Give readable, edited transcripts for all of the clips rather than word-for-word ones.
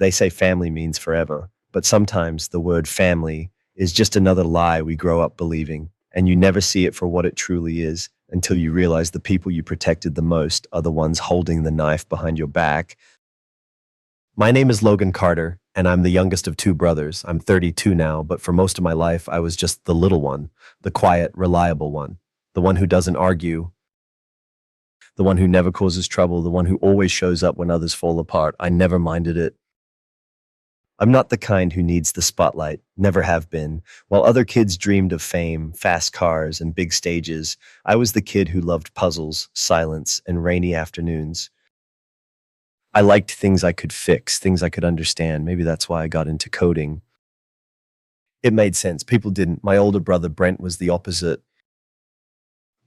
They say family means forever, but sometimes the word family is just another lie we grow up believing, and you never see it for what it truly is until you realize the people you protected the most are the ones holding the knife behind your back. My name is Logan Carter, and I'm the youngest of two brothers. I'm 32 now, but for most of my life, I was just the little one, the quiet, reliable one, the one who doesn't argue, the one who never causes trouble, the one who always shows up when others fall apart. I never minded it. I'm not the kind who needs the spotlight, never have been. While other kids dreamed of fame, fast cars, and big stages, I was the kid who loved puzzles, silence, and rainy afternoons. I liked things I could fix, things I could understand. Maybe that's why I got into coding. It made sense. People didn't. My older brother, Brent, was the opposite.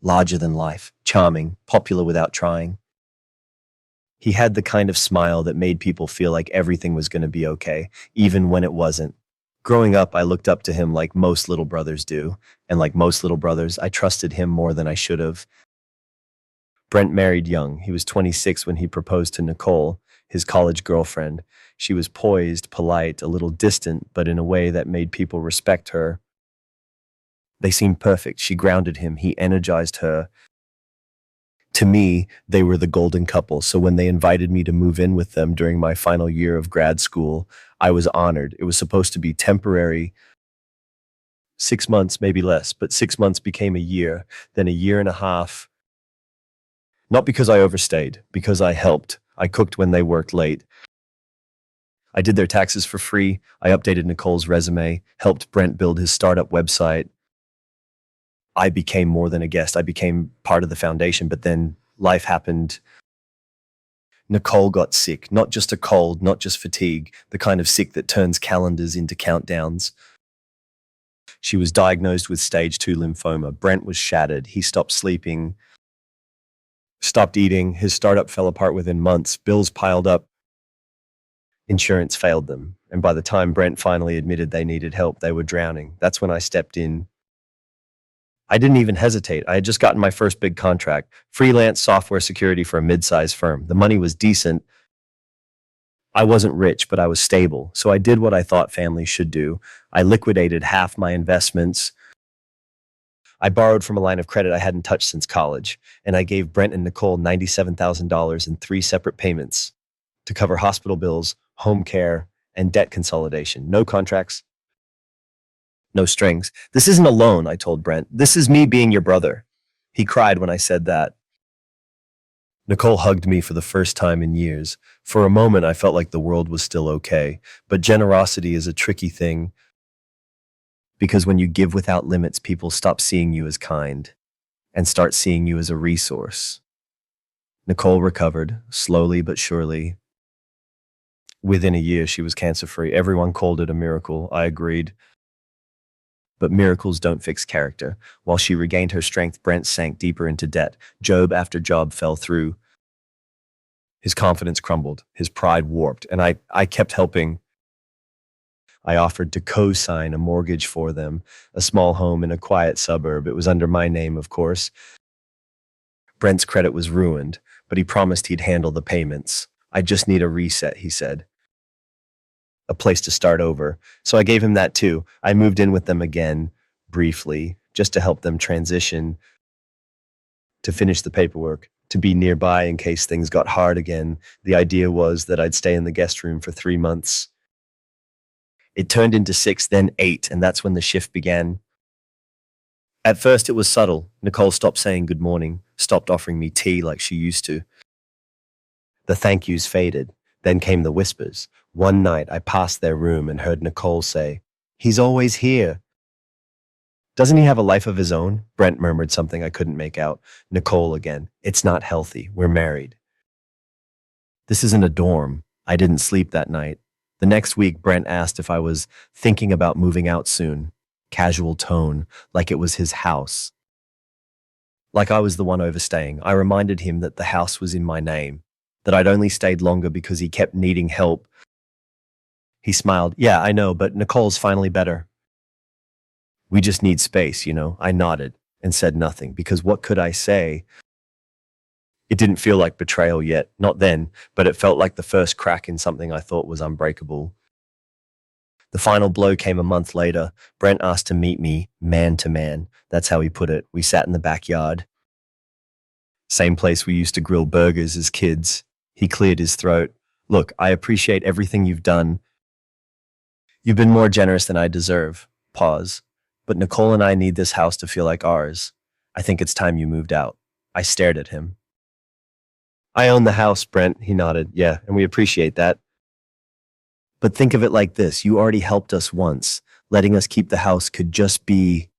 Larger than life, charming, popular without trying. He had the kind of smile that made people feel like everything was going to be okay, even when it wasn't. Growing up, I looked up to him like most little brothers do, and like most little brothers, I trusted him more than I should have. Brent married young. He was 26 when he proposed to Nicole, his college girlfriend. She was poised, polite, a little distant, but in a way that made people respect her. They seemed perfect. She grounded him. He energized her. To me, they were the golden couple, so when they invited me to move in with them during my final year of grad school, I was honored. It was supposed to be temporary, 6 months, maybe less, but 6 months became a year, then a year and a half. Not because I overstayed, because I helped. I cooked when they worked late. I did their taxes for free. I updated Nicole's resume, helped Brent build his startup website. I became more than a guest. I became part of the foundation, but then life happened. Nicole got sick, not just a cold, not just fatigue, the kind of sick that turns calendars into countdowns. She was diagnosed with stage 2 lymphoma. Brent was shattered. He stopped sleeping, stopped eating. His startup fell apart within months. Bills piled up. Insurance failed them. And by the time Brent finally admitted they needed help, they were drowning. That's when I stepped in. I didn't even hesitate. I had just gotten my first big contract, freelance software security for a mid-sized firm. The money was decent. I wasn't rich, but I was stable. So I did what I thought families should do. I liquidated half my investments. I borrowed from a line of credit I hadn't touched since college, and I gave Brent and Nicole $97,000 in 3 separate payments to cover hospital bills, home care, and debt consolidation. No contracts, no strings. This isn't a loan, I told Brent. This is me being your brother. He cried when I said that. Nicole hugged me for the first time in years. For a moment, I felt like the world was still okay. But generosity is a tricky thing, because when you give without limits, people stop seeing you as kind and start seeing you as a resource. Nicole recovered, slowly but surely. Within a year, she was cancer-free. Everyone called it a miracle. I agreed. But miracles don't fix character. While she regained her strength, Brent sank deeper into debt. Job after job fell through. His confidence crumbled. His pride warped. And I kept helping. I offered to co-sign a mortgage for them, a small home in a quiet suburb. It was under my name, of course. Brent's credit was ruined, but he promised he'd handle the payments. I just need a reset, he said. A place to start over. So I gave him that too. I moved in with them again, briefly, just to help them transition, to finish the paperwork, to be nearby in case things got hard again. The idea was that I'd stay in the guest room for 3 months. It turned into 6, then 8, and that's when the shift began. At first it was subtle. Nicole stopped saying good morning, stopped offering me tea like she used to. The thank yous faded. Then came the whispers. One night I passed their room and heard Nicole say, "He's always here." "Doesn't he have a life of his own?" Brent murmured something I couldn't make out. Nicole again. "It's not healthy. We're married." This isn't a dorm. I didn't sleep that night. The next week, Brent asked if I was thinking about moving out soon. Casual tone, like it was his house. Like I was the one overstaying. I reminded him that the house was in my name, that I'd only stayed longer because he kept needing help. He smiled. "Yeah, I know, but Nicole's finally better. We just need space, you know." I nodded and said nothing, because what could I say? It didn't feel like betrayal yet, not then, but it felt like the first crack in something I thought was unbreakable. The final blow came a month later. Brent asked to meet me man to man. That's how he put it. We sat in the backyard. Same place we used to grill burgers as kids. He cleared his throat. Look, I appreciate everything you've done. You've been more generous than I deserve. Pause. But Nicole and I need this house to feel like ours. I think it's time you moved out. I stared at him. I own the house, Brent, he nodded. Yeah, and we appreciate that. But think of it like this. You already helped us once. Letting us keep the house could just be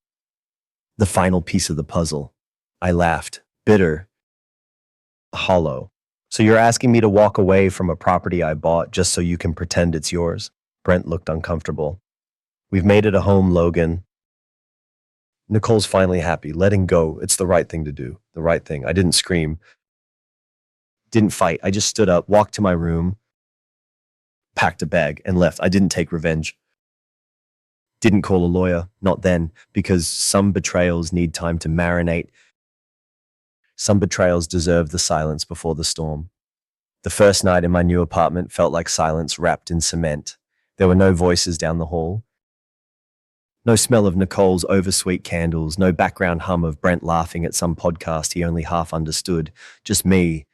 the final piece of the puzzle. I laughed, bitter, hollow. So you're asking me to walk away from a property I bought just so you can pretend it's yours? Brent looked uncomfortable. We've made it a home, Logan. Nicole's finally happy. Letting go. It's the right thing to do. The right thing. I didn't scream. Didn't fight. I just stood up, walked to my room, packed a bag, and left. I didn't take revenge. Didn't call a lawyer. Not then, because some betrayals need time to marinate. Some betrayals deserve the silence before the storm. The first night in my new apartment felt like silence wrapped in cement. There were no voices down the hall. No smell of Nicole's oversweet candles, no background hum of Brent laughing at some podcast he only half understood. Just me,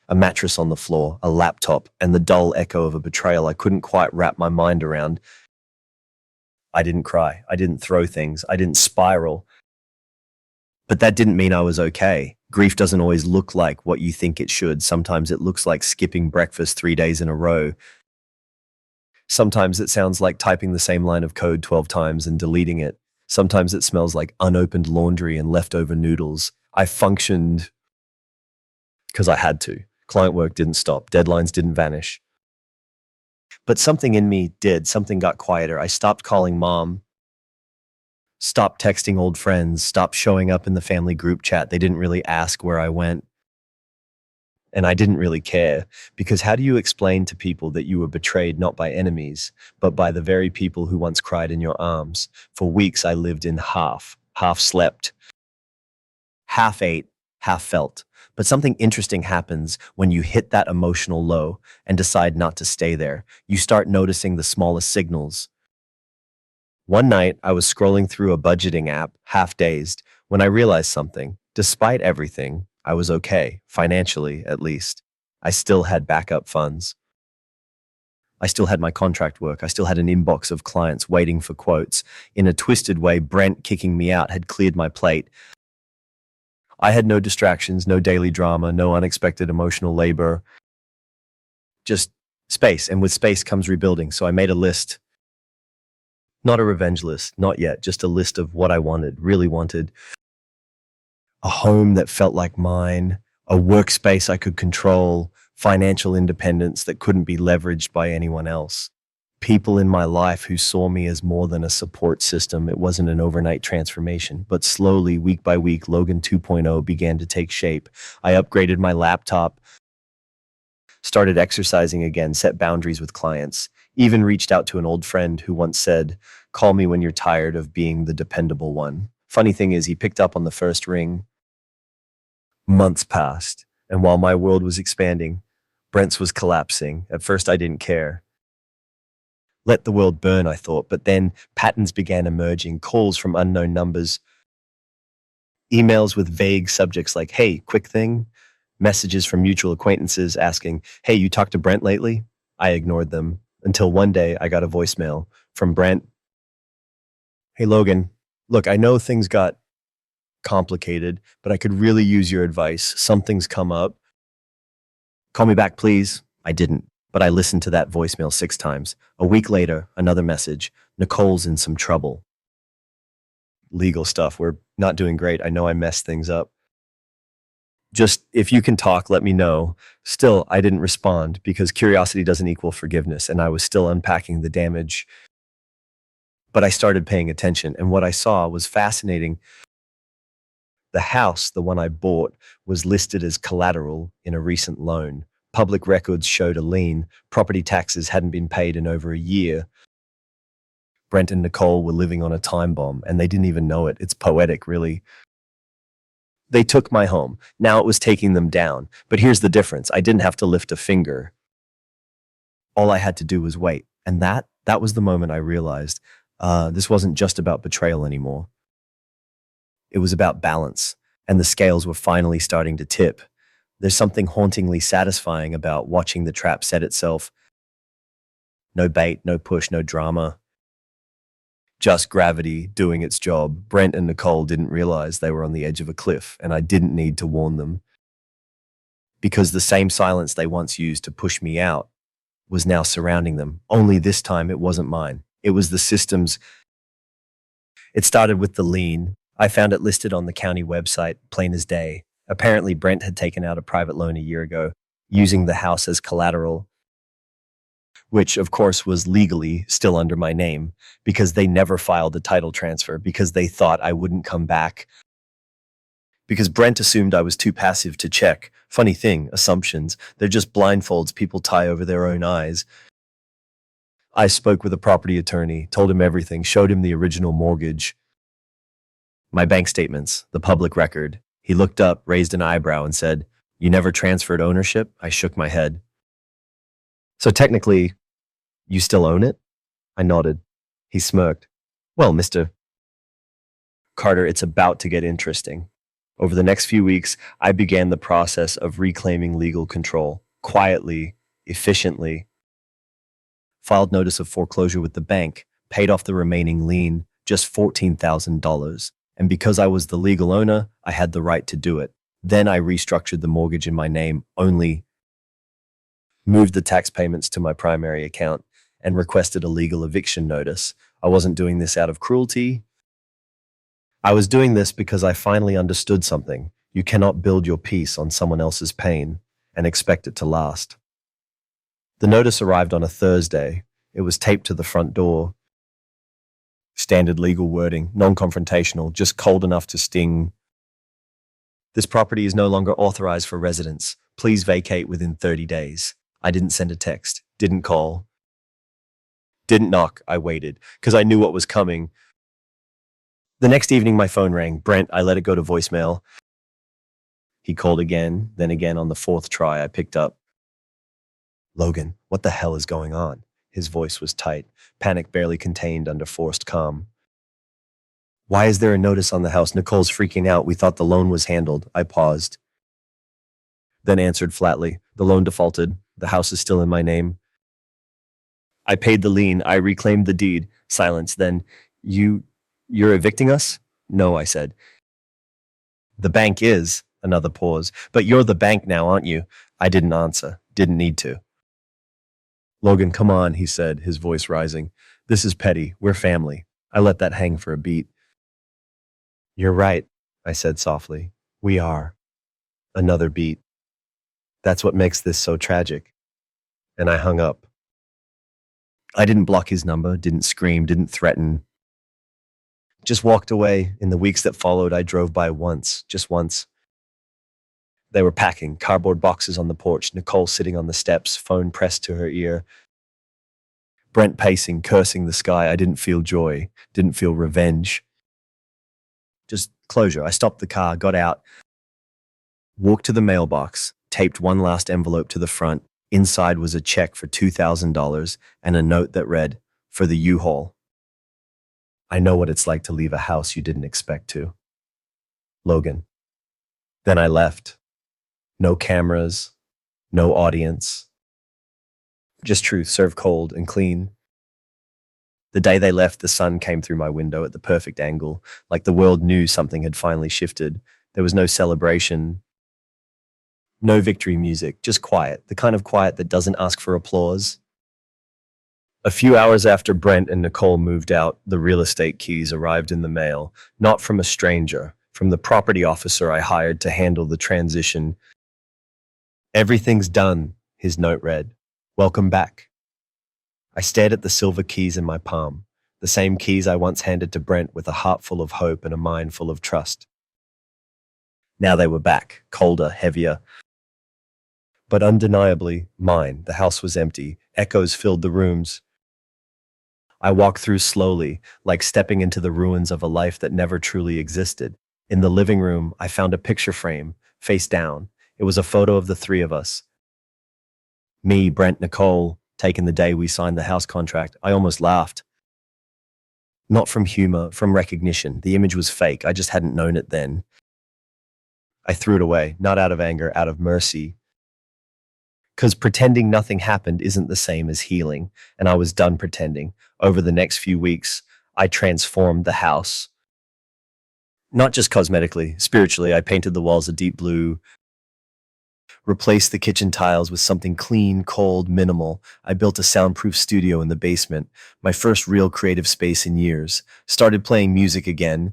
a mattress on the floor, a laptop, and the dull echo of a betrayal I couldn't quite wrap my mind around. I didn't cry. I didn't throw things. I didn't spiral. But that didn't mean I was okay. Grief doesn't always look like what you think it should. Sometimes it looks like skipping breakfast 3 days in a row. Sometimes it sounds like typing the same line of code 12 times and deleting it. Sometimes it smells like unopened laundry and leftover noodles. I functioned because I had to. Client work didn't stop. Deadlines didn't vanish. But something in me did. Something got quieter. I stopped calling mom. Stopped texting old friends. Stopped showing up in the family group chat. They didn't really ask where I went. And I didn't really care, because how do you explain to people that you were betrayed not by enemies, but by the very people who once cried in your arms? For weeks I lived in half slept, half ate, half felt. But something interesting happens when you hit that emotional low and decide not to stay there. You start noticing the smallest signals. One night, I was scrolling through a budgeting app, half dazed, when I realized something. Despite everything, I was okay, financially at least. I still had backup funds. I still had my contract work. I still had an inbox of clients waiting for quotes. In a twisted way, Brent kicking me out had cleared my plate. I had no distractions, no daily drama, no unexpected emotional labor. Just space, and with space comes rebuilding. So I made a list. Not a revenge list, not yet, just a list of what I wanted, really wanted. A home that felt like mine, a workspace I could control, financial independence that couldn't be leveraged by anyone else. People in my life who saw me as more than a support system. It wasn't an overnight transformation, but slowly, week by week, Logan 2.0 began to take shape. I upgraded my laptop, started exercising again, set boundaries with clients, even reached out to an old friend who once said, "Call me when you're tired of being the dependable one." Funny thing is, he picked up on the first ring. Months passed, and while my world was expanding, Brent's was collapsing. At first, I didn't care. Let the world burn, I thought, but then patterns began emerging, calls from unknown numbers, emails with vague subjects like, "Hey, quick thing," messages from mutual acquaintances asking, "Hey, you talked to Brent lately?" I ignored them until one day I got a voicemail from Brent. "Hey, Logan, look, I know things got complicated, but I could really use your advice. Something's come up. Call me back, please." I didn't, but I listened to that voicemail 6 times. A week later, another message. "Nicole's in some trouble. Legal stuff. We're not doing great. I know I messed things up. Just if you can talk, let me know." Still, I didn't respond because curiosity doesn't equal forgiveness, and I was still unpacking the damage. But I started paying attention, and what I saw was fascinating. The house, the one I bought, was listed as collateral in a recent loan. Public records showed a lien. Property taxes hadn't been paid in over a year. Brent and Nicole were living on a time bomb, and they didn't even know it. It's poetic, really. They took my home. Now it was taking them down. But here's the difference. I didn't have to lift a finger. All I had to do was wait. And that was the moment I realized this wasn't just about betrayal anymore. It was about balance. And the scales were finally starting to tip. There's something hauntingly satisfying about watching the trap set itself. No bait, no push, no drama. Just gravity doing its job. Brent and Nicole didn't realize they were on the edge of a cliff, and I didn't need to warn them. Because the same silence they once used to push me out was now surrounding them. Only this time it wasn't mine. It was the system's. It started with the lien. I found it listed on the county website, plain as day. Apparently, Brent had taken out a private loan a year ago, using the house as collateral, which, of course, was legally still under my name, because they never filed a title transfer, because they thought I wouldn't come back, because Brent assumed I was too passive to check. Funny thing, assumptions. They're just blindfolds people tie over their own eyes. I spoke with a property attorney, told him everything, showed him the original mortgage, my bank statements, the public record. He looked up, raised an eyebrow, and said, "You never transferred ownership?" I shook my head. "So technically, you still own it?" I nodded. He smirked. "Well, Mr. Carter, it's about to get interesting." Over the next few weeks, I began the process of reclaiming legal control, quietly, efficiently. Filed notice of foreclosure with the bank, paid off the remaining lien, just $14,000. And because I was the legal owner, I had the right to do it. Then I restructured the mortgage in my name, only moved the tax payments to my primary account, and requested a legal eviction notice. I wasn't doing this out of cruelty. I was doing this because I finally understood something. You cannot build your peace on someone else's pain and expect it to last. The notice arrived on a Thursday. It was taped to the front door. Standard legal wording, non-confrontational, just cold enough to sting. "This property is no longer authorized for residents. Please vacate within 30 days. I didn't send a text, didn't call, didn't knock. I waited, because I knew what was coming. The next evening, my phone rang. Brent, I let it go to voicemail. He called again, then again. On the fourth try, I picked up. "Logan, what the hell is going on?" His voice was tight, panic barely contained under forced calm. "Why is there a notice on the house? Nicole's freaking out. We thought the loan was handled." I paused, then answered flatly. "The loan defaulted. The house is still in my name. I paid the lien. I reclaimed the deed." Silence. Then, You're evicting us?" "No," I said. "The bank is." Another pause. "But you're the bank now, aren't you?" I didn't answer. Didn't need to. "Logan, come on," he said, his voice rising. "This is petty. We're family." I let that hang for a beat. "You're right," I said softly. "We are." Another beat. "That's what makes this so tragic." And I hung up. I didn't block his number, didn't scream, didn't threaten. Just walked away. In the weeks that followed, I drove by once, just once. They were packing, cardboard boxes on the porch, Nicole sitting on the steps, phone pressed to her ear. Brent pacing, cursing the sky. I didn't feel joy, didn't feel revenge. Just closure. I stopped the car, got out, walked to the mailbox, taped one last envelope to the front. Inside was a check for $2,000 and a note that read, "For the U-Haul. I know what it's like to leave a house you didn't expect to. Logan." Then I left. No cameras, no audience. Just truth served cold and clean. The day they left, the sun came through my window at the perfect angle, like the world knew something had finally shifted. There was no celebration, no victory music, just quiet, the kind of quiet that doesn't ask for applause. A few hours after Brent and Nicole moved out, the real estate keys arrived in the mail, not from a stranger, from the property officer I hired to handle the transition. "Everything's done," his note read. "Welcome back." I stared at the silver keys in my palm, the same keys I once handed to Brent with a heart full of hope and a mind full of trust. Now they were back, colder, heavier, but undeniably mine. The house was empty. Echoes filled the rooms. I walked through slowly, like stepping into the ruins of a life that never truly existed. In the living room, I found a picture frame, face down. It was a photo of the three of us. Me, Brent, Nicole, taken the day we signed the house contract. I almost laughed. Not from humor, from recognition. The image was fake. I just hadn't known it then. I threw it away, not out of anger, out of mercy. Because pretending nothing happened isn't the same as healing, and I was done pretending. Over the next few weeks, I transformed the house. Not just cosmetically, spiritually. I painted the walls a deep blue, replaced the kitchen tiles with something clean, cold, minimal. I built a soundproof studio in the basement, my first real creative space in years. Started playing music again,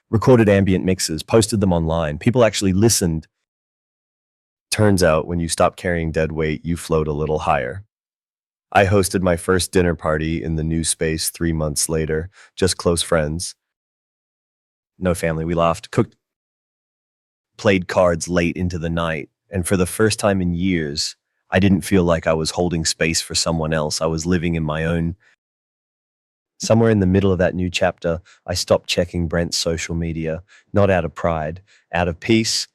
recorded ambient mixes, posted them online. People actually listened. Turns out, when you stop carrying dead weight, you float a little higher. I hosted my first dinner party in the new space 3 months later, just close friends. No family. We laughed, cooked, played cards late into the night, and for the first time in years, I didn't feel like I was holding space for someone else. I was living in my own. Somewhere in the middle of that new chapter, I stopped checking Brent's social media, not out of pride, out of peace.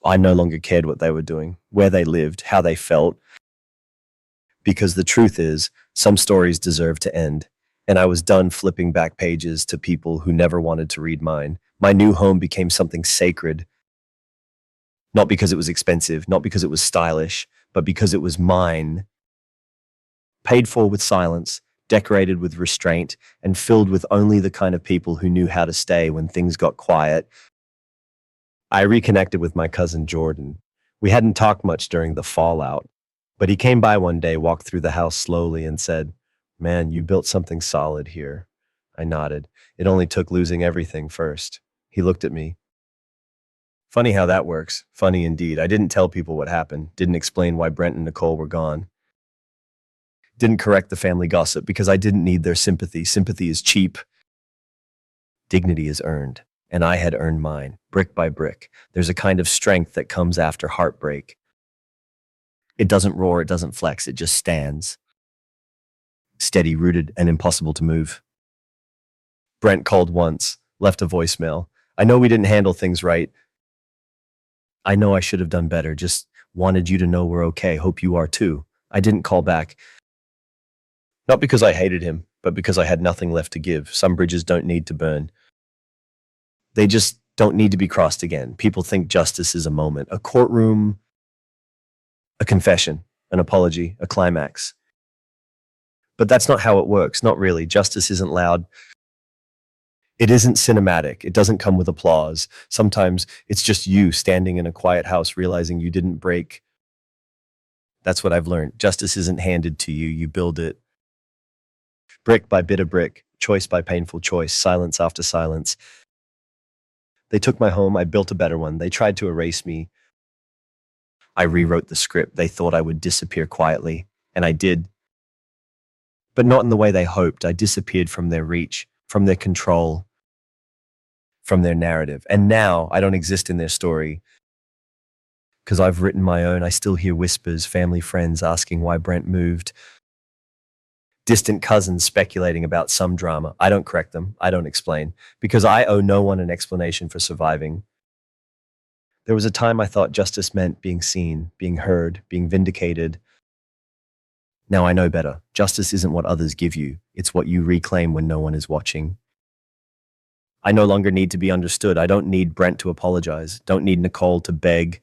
I no longer cared what they were doing, where they lived, how they felt, because the truth is, some stories deserve to end, and I was done flipping back pages to people who never wanted to read mine. My new home became something sacred, not because it was expensive, not because it was stylish, but because it was mine. Paid for with silence, decorated with restraint, and filled with only the kind of people who knew how to stay when things got quiet. I reconnected with my cousin Jordan. We hadn't talked much during the fallout, but he came by one day, walked through the house slowly, and said, "Man, you built something solid here." I nodded. It only took losing everything first. He looked at me. Funny how that works. Funny indeed. I didn't tell people what happened, didn't explain why Brent and Nicole were gone. Didn't correct the family gossip because I didn't need their sympathy. Sympathy is cheap. Dignity is earned. And I had earned mine, brick by brick. There's a kind of strength that comes after heartbreak. It doesn't roar, it doesn't flex, it just stands. Steady, rooted, and impossible to move. Brent called once, left a voicemail. I know we didn't handle things right. I know I should have done better, just wanted you to know we're okay, hope you are too. I didn't call back. Not because I hated him, but because I had nothing left to give. Some bridges don't need to burn. They just don't need to be crossed again. People think justice is a moment, a courtroom, a confession, an apology, a climax. But that's not how it works, not really. Justice isn't loud. It isn't cinematic. It doesn't come with applause. Sometimes it's just you standing in a quiet house realizing you didn't break. That's what I've learned. Justice isn't handed to you. You build it. Brick by bit of brick, choice by painful choice, silence after silence. They took my home. I built a better one. They tried to erase me. I rewrote the script. They thought I would disappear quietly, and I did. But not in the way they hoped. I disappeared from their reach, from their control, from their narrative. And now I don't exist in their story because I've written my own. I still hear whispers, family friends asking why Brent moved, distant cousins speculating about some drama. I don't correct them. I don't explain because I owe no one an explanation for surviving. There was a time I thought justice meant being seen, being heard, being vindicated. Now I know better. Justice isn't what others give you. It's what you reclaim when no one is watching. I no longer need to be understood. I don't need Brent to apologize. Don't need Nicole to beg.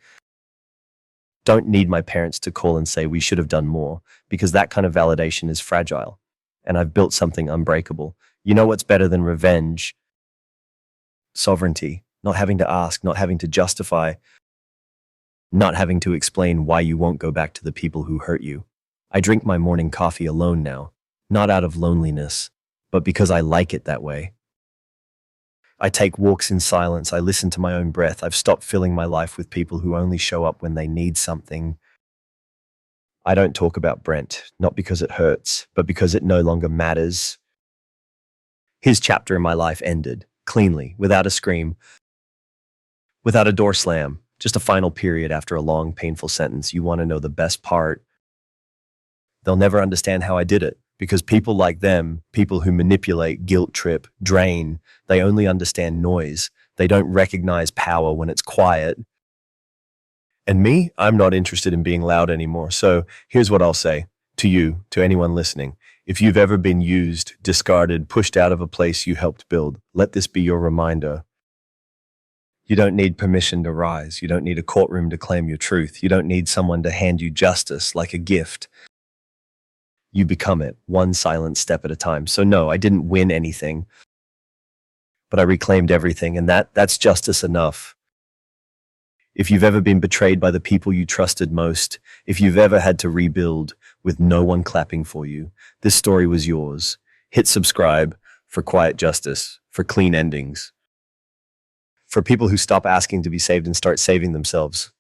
Don't need my parents to call and say we should have done more, because that kind of validation is fragile. And I've built something unbreakable. You know what's better than revenge? Sovereignty. Not having to ask, not having to justify, not having to explain why you won't go back to the people who hurt you. I drink my morning coffee alone now, not out of loneliness, but because I like it that way. I take walks in silence. I listen to my own breath. I've stopped filling my life with people who only show up when they need something. I don't talk about Brent, not because it hurts, but because it no longer matters. His chapter in my life ended, cleanly, without a scream, without a door slam, just a final period after a long, painful sentence. You want to know the best part? They'll never understand how I did it. Because people like them, people who manipulate, guilt trip, drain, they only understand noise. They don't recognize power when it's quiet. And me, I'm not interested in being loud anymore. So here's what I'll say to you, to anyone listening. If you've ever been used, discarded, pushed out of a place you helped build, let this be your reminder. You don't need permission to rise. You don't need a courtroom to claim your truth. You don't need someone to hand you justice like a gift. You become it, one silent step at a time. So no, I didn't win anything, but I reclaimed everything, and that's justice enough. If you've ever been betrayed by the people you trusted most, if you've ever had to rebuild with no one clapping for you, this story was yours. Hit subscribe for quiet justice, for clean endings, for people who stop asking to be saved and start saving themselves.